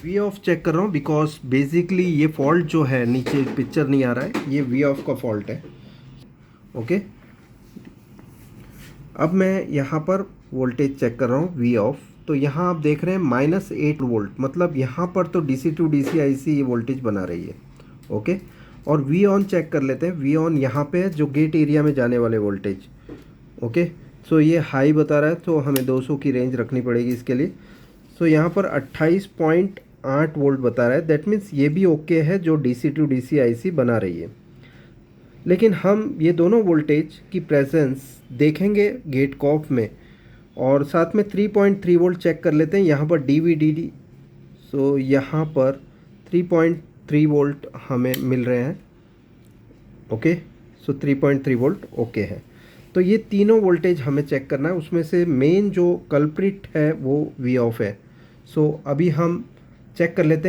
We of check कर रहा हूँ बिकॉज बेसिकली ये फॉल्ट जो है, नीचे पिक्चर नहीं आ रहा है, ये वी ऑफ का फॉल्ट है। ओके, अब मैं यहाँ पर वोल्टेज चेक कर रहा हूँ वी ऑफ। तो यहाँ आप देख रहे हैं -8 वोल्ट, मतलब यहाँ पर तो DC टू DC IC ये वोल्टेज बना रही है। ओके, और वी ऑन चेक कर लेते हैं। वी ऑन यहाँ पे है, जो गेट एरिया में जाने वाले वोल्टेज। ओके, सो ये हाई बता रहा है, तो हमें 200 की रेंज रखनी पड़ेगी इसके लिए। सो यहाँ पर 28.8 वोल्ट बता रहा है, दैट मीन्स ये भी ओके है जो DC टू DC IC बना रही है। लेकिन हम ये दोनों वोल्टेज की प्रेजेंस देखेंगे गेट कॉफ में, और साथ में 3.3 वोल्ट चेक कर लेते हैं यहाँ पर DVDD। सो यहाँ पर 3.3 वोल्ट हमें मिल रहे हैं। ओके, सो 3.3 वोल्ट ओके है। तो ये तीनों वोल्टेज हमें चेक करना है, उसमें से मेन जो कल्प्रिट है वो वी ऑफ है। सो अभी हम चेक कर लेते हैं